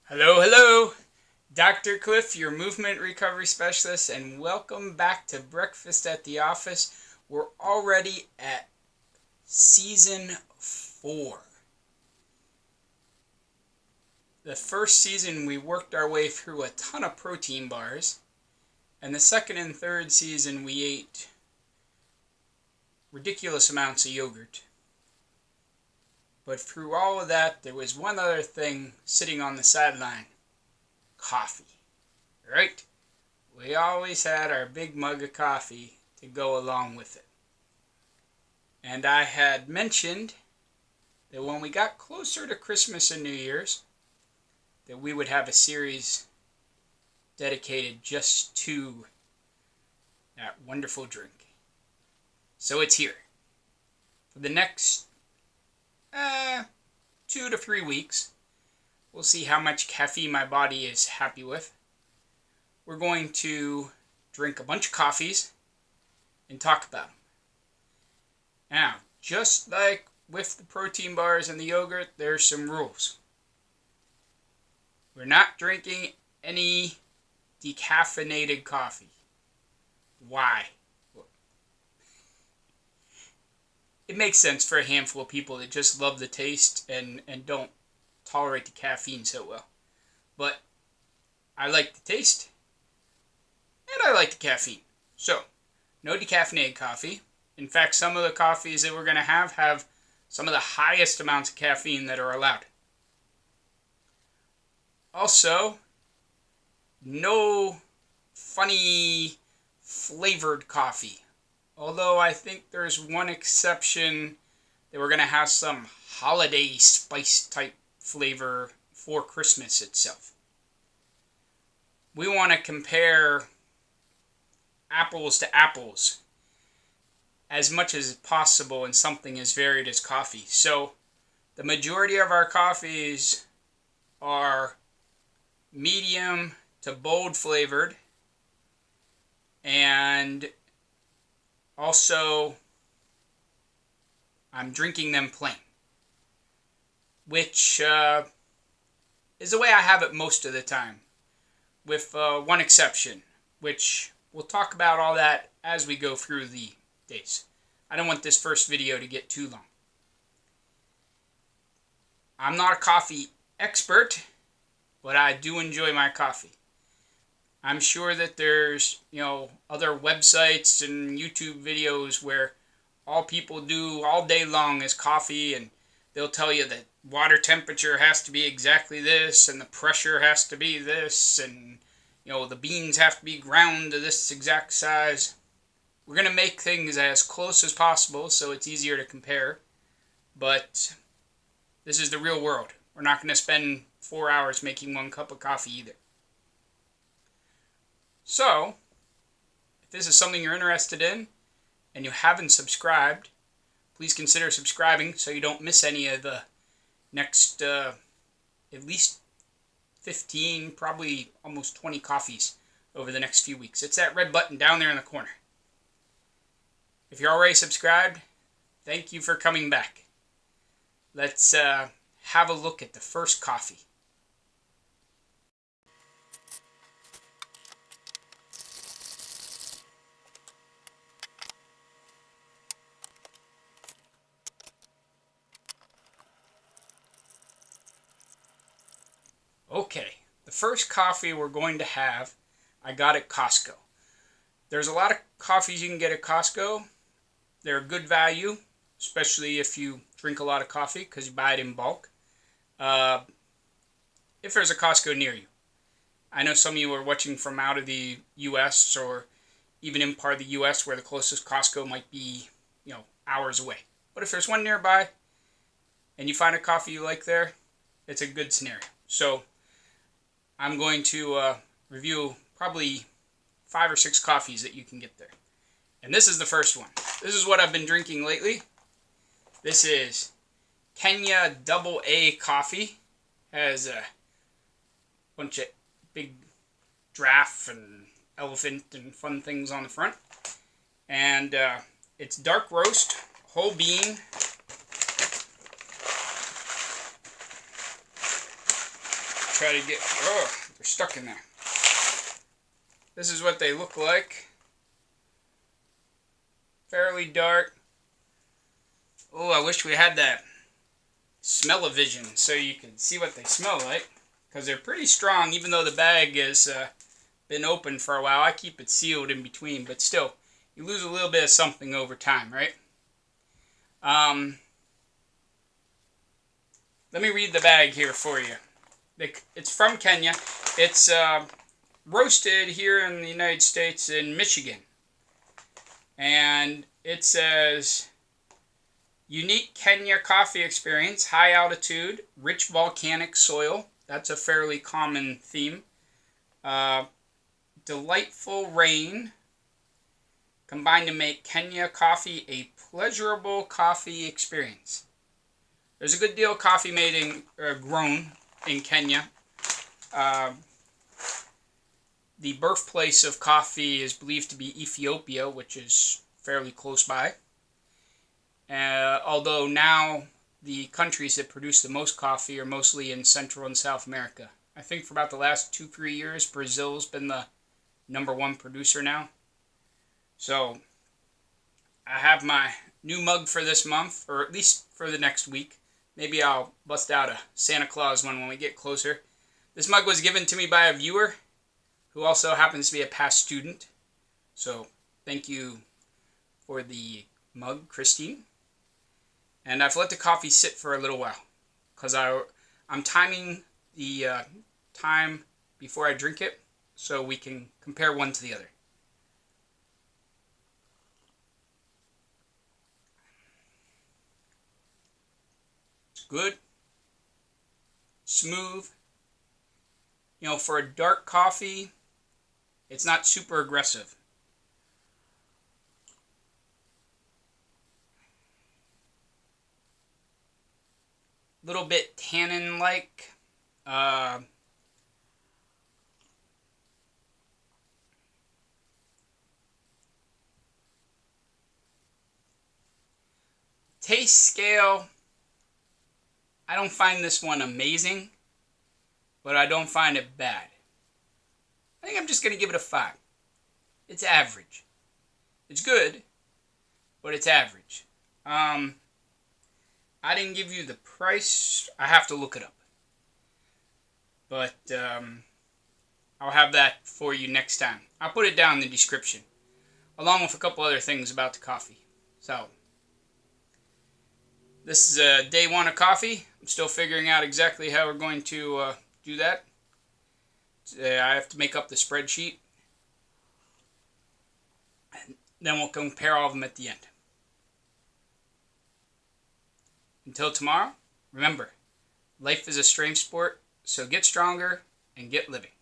Hello, hello! Dr. Clif, your movement recovery specialist, and welcome back to Breakfast at the Office. We're already at Season 4. The first season we worked our way through a ton of protein bars, and the second and third season we ate ridiculous amounts of yogurt. But through all of that, there was one other thing sitting on the sideline. Coffee. Right? We always had our big mug of coffee to go along with it. And I had mentioned that when we got closer to Christmas and New Year's, that we would have a series dedicated just to that wonderful drink. So it's here. For the next 2 to 3 weeks, we'll see how much caffeine my body is happy with. We're going to drink a bunch of coffees and talk about them. Now, just like with the protein bars and the yogurt, there's some rules. We're not drinking any decaffeinated coffee. Why? It makes sense for a handful of people that just love the taste and don't tolerate the caffeine so well. But I like the taste, and I like the caffeine. So, no decaffeinated coffee. In fact, some of the coffees that we're going to have some of the highest amounts of caffeine that are allowed. Also, no funny flavored coffee. Although I think there's one exception that we're going to have some holiday spice type flavor for Christmas itself. We want to compare apples to apples as much as possible in something as varied as coffee. So the majority of our coffees are medium to bold flavored, and also I'm drinking them plain, which is the way I have it most of the time, with one exception, which we'll talk about all that as we go through the days. I don't want this first video to get too long. I'm not a coffee expert, but I do enjoy my coffee. I'm sure that there's, other websites and YouTube videos where all people do all day long is coffee, and they'll tell you that water temperature has to be exactly this, and the pressure has to be this, and, the beans have to be ground to this exact size. We're going to make things as close as possible so it's easier to compare, but this is the real world. We're not going to spend 4 hours making 1 cup of coffee either. So, if this is something you're interested in and you haven't subscribed, please consider subscribing so you don't miss any of the next at least 15, probably almost 20 coffees over the next few weeks. It's that red button down there in the corner. If you're already subscribed, thank you for coming back. Let's have a look at the first coffee. Okay, the first coffee we're going to have, I got at Costco. There's a lot of coffees you can get at Costco. They're a good value, especially if you drink a lot of coffee because you buy it in bulk. If there's a Costco near you. I know some of you are watching from out of the U.S. or even in part of the U.S. where the closest Costco might be, hours away. But if there's one nearby and you find a coffee you like there, it's a good scenario. So I'm going to review probably 5 or 6 coffees that you can get there. And this is the first one. This is what I've been drinking lately. This is Kenya AA coffee. Has a bunch of big giraffe and elephant and fun things on the front. And it's dark roast, whole bean. try to get... Oh, they're stuck in there. This is what they look like. Fairly dark. Oh, I wish we had that smell-o-vision so you can see what they smell like. Because they're pretty strong, even though the bag has been open for a while. I keep it sealed in between, but still, you lose a little bit of something over time, right? Let me read the bag here for you. It's from Kenya. It's roasted here in the United States in Michigan. And it says, unique Kenya coffee experience, high altitude, rich volcanic soil. That's a fairly common theme. Delightful rain combined to make Kenya coffee a pleasurable coffee experience. There's a good deal of coffee made in grown in Kenya. The birthplace of coffee is believed to be Ethiopia, which is fairly close by. Although now the countries that produce the most coffee are mostly in Central and South America. I think for about the last 2-3 years, Brazil's been the #1 producer now. So I have my new mug for this month, or at least for the next week. Maybe I'll bust out a Santa Claus one when we get closer. This mug was given to me by a viewer who also happens to be a past student. So thank you for the mug, Christine. And I've let the coffee sit for a little while because I'm timing the time before I drink it so we can compare one to the other. Good, smooth. You know, for a dark coffee, it's not super aggressive. Little bit tannin-like. Taste scale, I don't find this one amazing, but I don't find it bad. I think I'm just going to give it a 5. It's average. It's good, but it's average. I didn't give you the price. I have to look it up. But I'll have that for you next time. I'll put it down in the description, along with a couple other things about the coffee. So, this is day 1 of coffee. I'm still figuring out exactly how we're going to do that. I have to make up the spreadsheet. And then we'll compare all of them at the end. Until tomorrow, remember, life is a strange sport, so get stronger and get living.